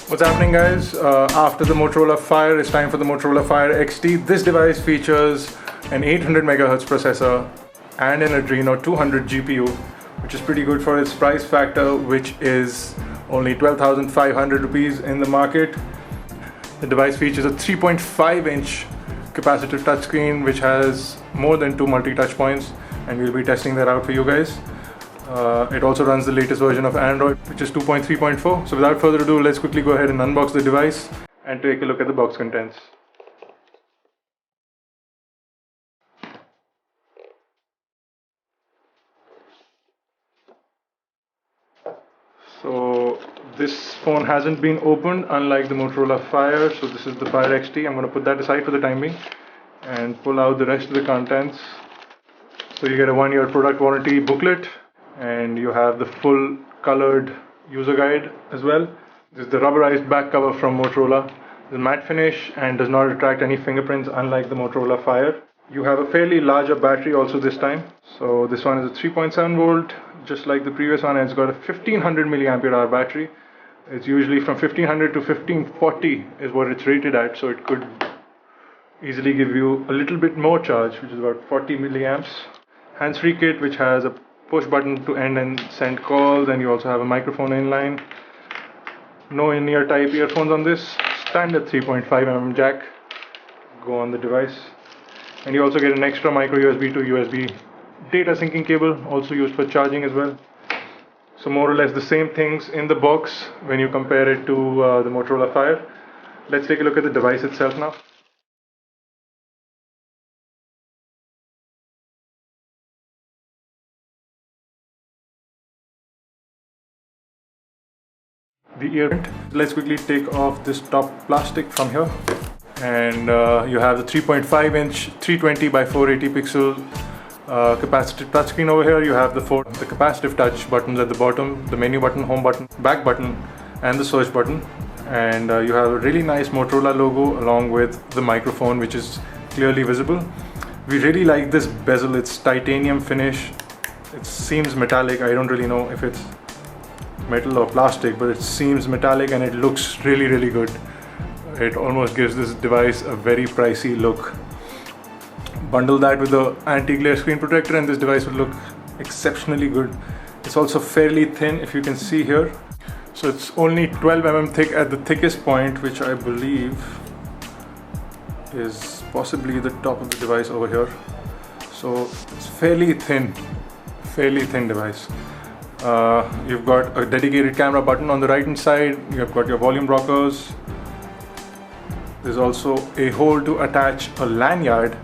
What's happening, guys? After the Motorola Fire, it's time for the Motorola Fire XT. This device features an 800 MHz processor and an Adreno 200 GPU, which is pretty good for its price factor, which is only 12,500 rupees in the market. The device features a 3.5-inch capacitive touchscreen, which has more than 2 multi-touch points, and we'll be testing that out for you guys. It also runs the latest version of Android, which is 2.3.4. So without further ado, let's quickly go ahead and unbox the device and take a look at the box contents. So this phone hasn't been opened, unlike the Motorola Fire. So this is the Fire XT. I'm going to put that aside for the time being and pull out the rest of the contents. So you get a 1-year product warranty booklet, and you have the full colored user guide as well. This is the rubberized back cover from Motorola. The matte finish and does not attract any fingerprints, unlike the Motorola Fire. You have a fairly larger battery also this time. So this one is a 3.7 volt, just like the previous one, and it's got a 1500 mAh battery. It's usually from 1500 to 1540 is what it's rated at, so it could easily give you a little bit more charge, which is about 40 milliamps. Hands-free kit, which has a push button to end and send calls, and you also have a microphone inline. No in-ear type earphones on this. Standard 3.5mm jack go on the device, and you also get an extra micro USB to USB data syncing cable, also used for charging as well. So more or less the same things in the box when you compare it to the Motorola Fire. Let's take a look at the device itself now. The ear. Let's quickly take off this top plastic from here, and you have the 3.5-inch 320 by 480 pixel capacitive touchscreen over here. You have the capacitive touch buttons at the bottom, the menu button, home button, back button, and the search button. And you have a really nice Motorola logo along with the microphone, which is clearly visible. We really like this bezel. It's titanium finish. It seems metallic. I don't really know if it's metal or plastic, but it seems metallic and it looks really good. It almost gives this device a very pricey look. Bundle that with the anti-glare screen protector and this device will look exceptionally good. It's also fairly thin, if you can see here. So it's only 12mm thick at the thickest point, which I believe is possibly the top of the device over here. So it's fairly thin device. You've got a dedicated camera button on the right hand side. You've got your volume rockers. There's also a hole to attach a lanyard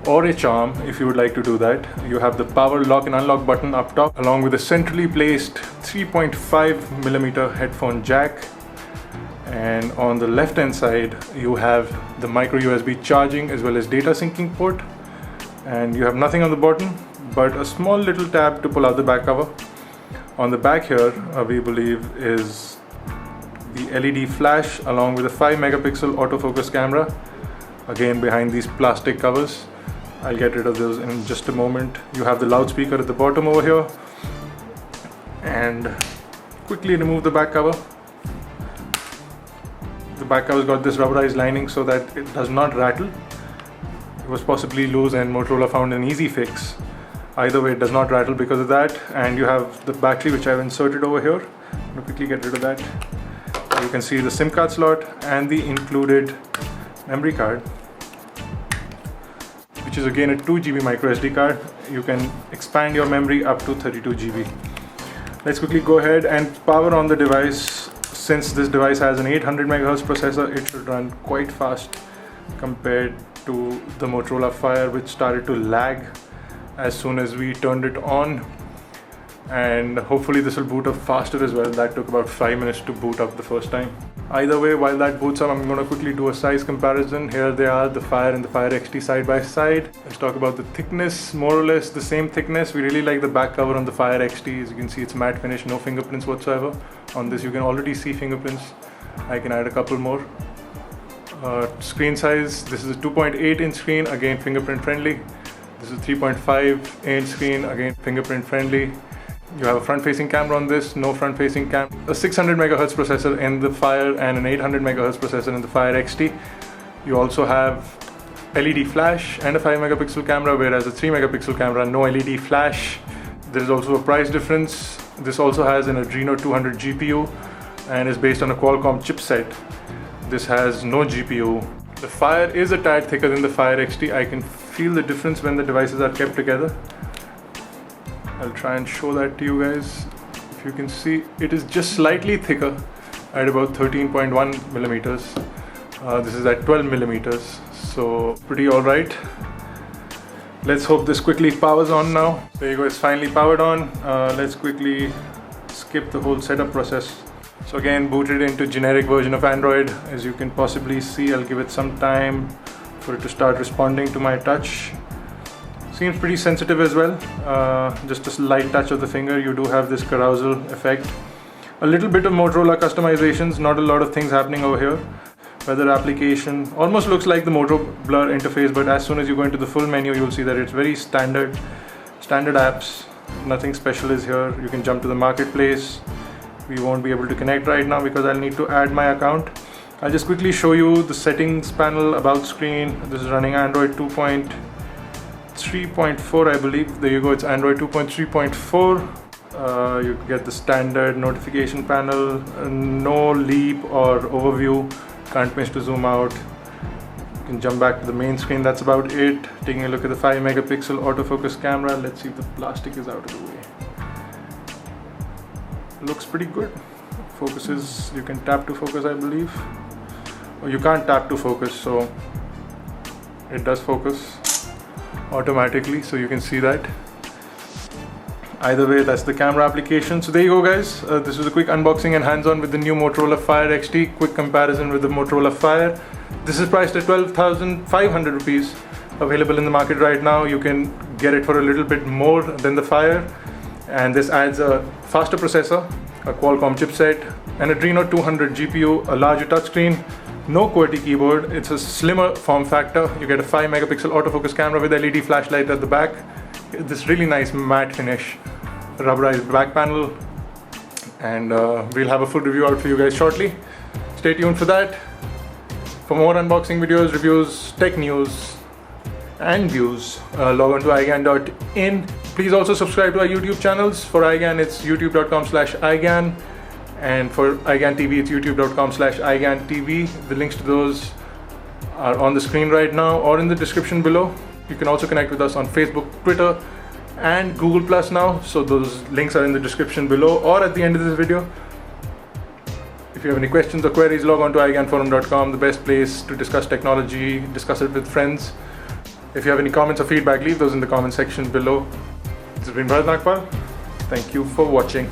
or a charm if you would like to do that. You have the power lock and unlock button up top, along with a centrally placed 3.5mm headphone jack. And on the left hand side you have the micro USB charging as well as data syncing port. And you have nothing on the bottom but a small little tab to pull out the back cover. On the back here, we believe is the LED flash along with a 5-megapixel autofocus camera, again behind these plastic covers. I'll get rid of those in just a moment. You have the loudspeaker at the bottom over here, and quickly remove the back cover. The back cover's got this rubberized lining so that it does not rattle. It was possibly loose and Motorola found an easy fix. Either way, it does not rattle because of that. And you have the battery, which I've inserted over here. I'm going to quickly get rid of that. You can see the SIM card slot and the included memory card, which is again a 2 GB micro SD card. You can expand your memory up to 32 GB. Let's quickly go ahead and power on the device. Since this device has an 800 MHz processor, it should run quite fast compared to the Motorola Fire, which started to lag as soon as we turned it on. And hopefully this will boot up faster as well. That took about 5 minutes to boot up the first time. Either way, while that boots up, I'm going to quickly do a size comparison. Here they are, the Fire and the Fire XT side by side. Let's talk about the thickness, more or less the same thickness. We really like the back cover on the Fire XT. As you can see, it's matte finish, no fingerprints whatsoever. On this you can already see fingerprints. I can add a couple more. Screen size, this is a 2.8-inch screen, again fingerprint friendly. This is a 3.5-inch screen, again fingerprint friendly. You have a front-facing camera on this, no front-facing camera, a 600 MHz processor in the Fire and an 800 MHz processor in the Fire XT. You also have LED flash and a 5 megapixel camera, whereas a 3 megapixel camera, no LED flash. There is also a price difference. This also has an Adreno 200 GPU and is based on a Qualcomm chipset. This has no GPU. The Fire is a tad thicker than the Fire XT. I can feel the difference when the devices are kept together. I'll try and show that to you guys. If you can see, it is just slightly thicker at about 13.1 millimeters. This is at 12 millimeters, so pretty alright. Let's hope this quickly powers on now. There you go, it's finally powered on. Let's quickly skip the whole setup process. So again, booted into generic version of Android. As you can possibly see, I'll give it some time for it to start responding to my touch. Seems pretty sensitive as well. Just a slight touch of the finger, you do have this carousal effect. A little bit of Motorola customizations, not a lot of things happening over here. Weather application almost looks like the Moto Blur interface, but as soon as you go into the full menu, you'll see that it's very standard apps. Nothing special is here. You can jump to the marketplace. We won't be able to connect right now because I'll need to add my account. I'll just quickly show you the settings panel, about screen. This is running Android 2.3.4, I believe. There you go, it's Android 2.3.4. You get the standard notification panel, no leap or overview. Can't miss to zoom out. You can jump back to the main screen. That's about it. Taking a look at the 5 megapixel autofocus camera. Let's see if the plastic is out of the way. Looks pretty good. Focuses, you can tap to focus, I believe. Or you can't tap to focus, so it does focus automatically, so you can see that. Either way, that's the camera application. So there you go, guys. This was a quick unboxing and hands-on with the new Motorola Fire XT. Quick comparison with the Motorola Fire. This is priced at 12,500 rupees. Available in the market right now. You can get it for a little bit more than the Fire. And this adds a faster processor, a Qualcomm chipset, an Adreno 200 GPU, a larger touchscreen, no QWERTY keyboard. It's a slimmer form factor. You get a 5 megapixel autofocus camera with LED flashlight at the back. This really nice matte finish, rubberized back panel, and we'll have a full review out for you guys shortly. Stay tuned for that. For more unboxing videos, reviews, tech news and views, log on to iGyaan.in. Please also subscribe to our YouTube channels. For iGyaan, it's youtube.com/iGyaan, and for iGyaan TV, it's youtube.com/iGyaan TV. The links to those are on the screen right now or in the description below. You can also connect with us on Facebook, Twitter and Google Plus now, so those links are in the description below or at the end of this video. If you have any questions or queries, log on to igyaanforum.com, the best place to discuss technology, discuss it with friends. If you have any comments or feedback, leave those in the comment section below. This has been Bharat Nagpal. Thank you for watching.